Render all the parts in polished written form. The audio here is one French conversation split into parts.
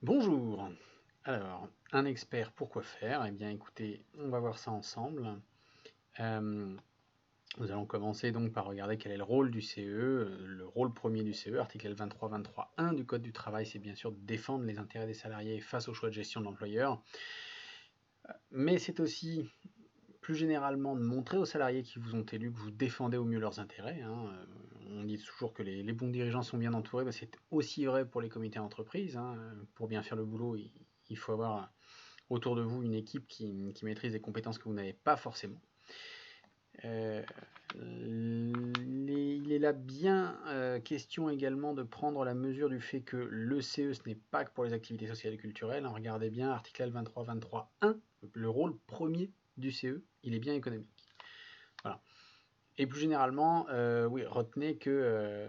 Bonjour. Alors, un expert pour quoi faire? Eh bien, écoutez, on va voir ça ensemble. Euh, Nous allons commencer donc par regarder quel est le rôle du CE. Le rôle premier du CE, article L23-23-1 du Code du travail, c'est bien sûr de défendre les intérêts des salariés face aux choix de gestion de l'employeur. Mais c'est aussi, plus généralement, de montrer aux salariés qui vous ont élus que vous défendez au mieux leurs intérêts, hein. On dit toujours que les bons dirigeants sont bien entourés, mais c'est aussi vrai pour les comités d'entreprise, hein. Pour bien faire le boulot, il faut avoir autour de vous une équipe qui maîtrise des compétences que vous n'avez pas forcément. Euh, il est là bien question également de prendre la mesure du fait que le CE, ce n'est pas que pour les activités sociales et culturelles. Regardez bien, article L23-23-1, le rôle premier du CE, il est bien économique. Voilà. Et plus généralement, oui, retenez que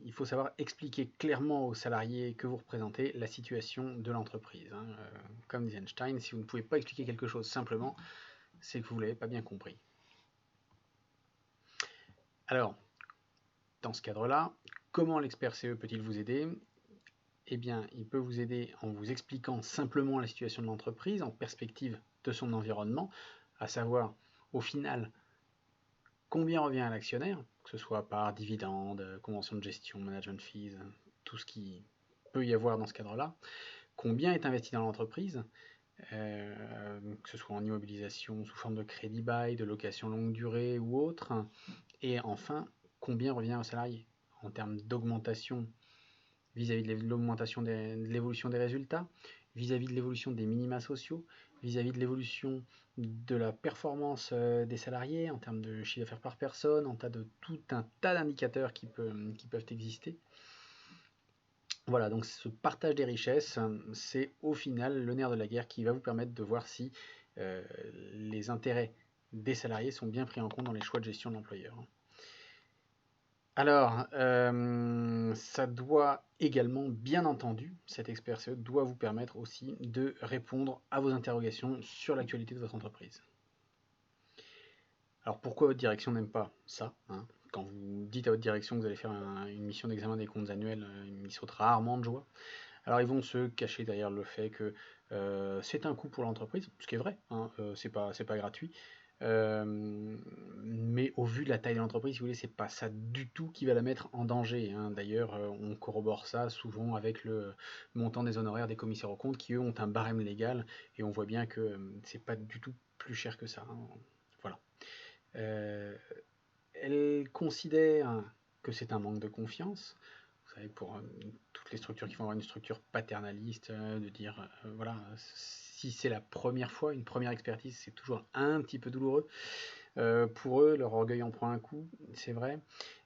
il faut savoir expliquer clairement aux salariés que vous représentez la situation de l'entreprise, hein. Comme disait Einstein, si vous ne pouvez pas expliquer quelque chose simplement, c'est que vous ne l'avez pas bien compris. Alors, dans ce cadre-là, comment l'expert CE peut-il vous aider? Eh bien, il peut vous aider en vous expliquant simplement la situation de l'entreprise en perspective de son environnement, à savoir, au final, combien revient à l'actionnaire, que ce soit par dividende, convention de gestion, management fees, tout ce qui peut y avoir dans ce cadre-là, combien est investi dans l'entreprise, que ce soit en immobilisation sous forme de crédit bail, de location longue durée ou autre, et enfin, combien revient aux salariés en termes d'augmentation vis-à-vis de l'augmentation de l'évolution des résultats, vis-à-vis de l'évolution des minima sociaux, vis-à-vis de l'évolution de la performance des salariés en termes de chiffre d'affaires par personne, en tas de tout un tas d'indicateurs qui peuvent exister. Voilà, donc ce partage des richesses, c'est au final le nerf de la guerre qui va vous permettre de voir si les intérêts des salariés sont bien pris en compte dans les choix de gestion de l'employeur. Alors, ça doit également, bien entendu, cet expert CE doit vous permettre aussi de répondre à vos interrogations sur l'actualité de votre entreprise. Alors pourquoi votre direction n'aime pas ça, hein? Quand vous dites à votre direction que vous allez faire une mission d'examen des comptes annuels, ils sautent rarement de joie. Alors ils vont se cacher derrière le fait que c'est un coût pour l'entreprise, ce qui est vrai, hein, c'est pas gratuit. Mais au vu de la taille de l'entreprise, si vous voulez, c'est pas ça du tout qui va la mettre en danger, hein. D'ailleurs, on corrobore ça souvent avec le montant des honoraires des commissaires aux comptes qui eux ont un barème légal et on voit bien que c'est pas du tout plus cher que ça, hein. Voilà. Euh, Elle considère que c'est un manque de confiance. Vous savez, pour toutes les structures qui vont avoir une structure paternaliste, de dire, voilà, si c'est la première fois, une première expertise, c'est toujours un petit peu douloureux. Pour eux, leur orgueil en prend un coup, c'est vrai.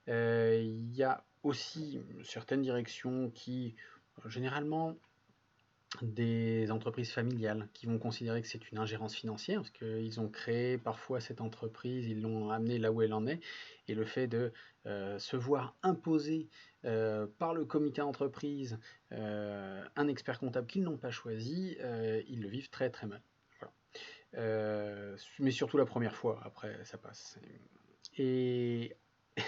Il y a aussi certaines directions qui, généralement, des entreprises familiales qui vont considérer que c'est une ingérence financière parce qu'ils ont créé parfois cette entreprise, ils l'ont amenée là où elle en est et le fait de se voir imposer par le comité d'entreprise un expert comptable qu'ils n'ont pas choisi, ils le vivent très très mal. Voilà. Mais surtout la première fois, après ça passe. Et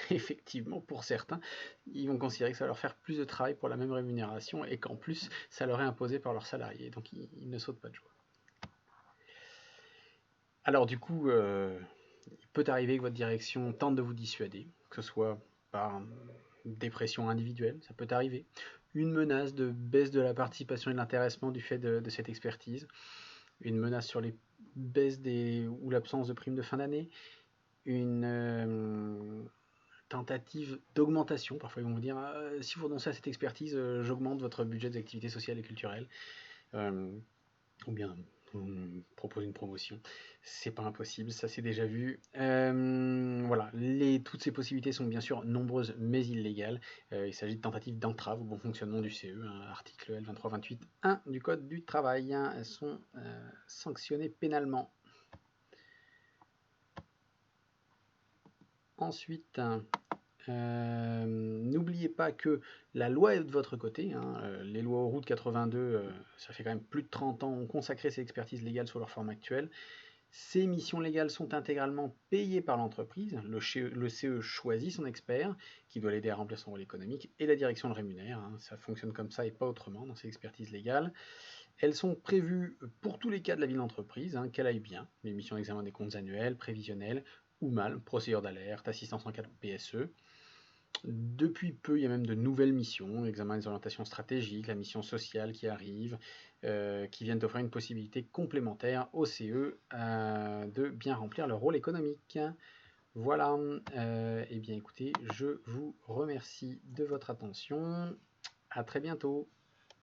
effectivement, pour certains, ils vont considérer que ça va leur faire plus de travail pour la même rémunération et qu'en plus, ça leur est imposé par leurs salariés. Donc, ils ne sautent pas de joie. Alors, du coup, il peut arriver que votre direction tente de vous dissuader, que ce soit par des pressions individuelles, ça peut arriver, une menace de baisse de la participation et de l'intéressement du fait de cette expertise, une menace sur les baisses ou l'absence de primes de fin d'année, une tentative d'augmentation. Parfois, ils vont vous dire si vous renoncez à cette expertise, j'augmente votre budget des activités sociales et culturelles. Euh, ou bien on propose une promotion. C'est pas impossible, ça c'est déjà vu. Voilà, toutes ces possibilités sont bien sûr nombreuses mais illégales. Il s'agit de tentatives d'entrave au bon fonctionnement du CE, hein, article L2328.1 du Code du travail. Hein, elles sont sanctionnées pénalement. Ensuite, n'oubliez pas que la loi est de votre côté, hein. Les lois Auroux de 82, ça fait quand même plus de 30 ans, ont consacré ces expertises légales sous leur forme actuelle. Ces missions légales sont intégralement payées par l'entreprise. Le CE choisit son expert qui doit l'aider à remplir son rôle économique et la direction le rémunère. Ça fonctionne comme ça et pas autrement dans ces expertises légales. Elles sont prévues pour tous les cas de la vie de l'entreprise, qu'elle aille bien. Les missions d'examen des comptes annuels, prévisionnels ou mal, procédure d'alerte, assistance en cas de PSE. Depuis peu, il y a même de nouvelles missions, l'examen des orientations stratégiques, la mission sociale qui arrive, qui viennent offrir une possibilité complémentaire au CE de bien remplir leur rôle économique. Voilà, eh bien écoutez, je vous remercie de votre attention. À très bientôt.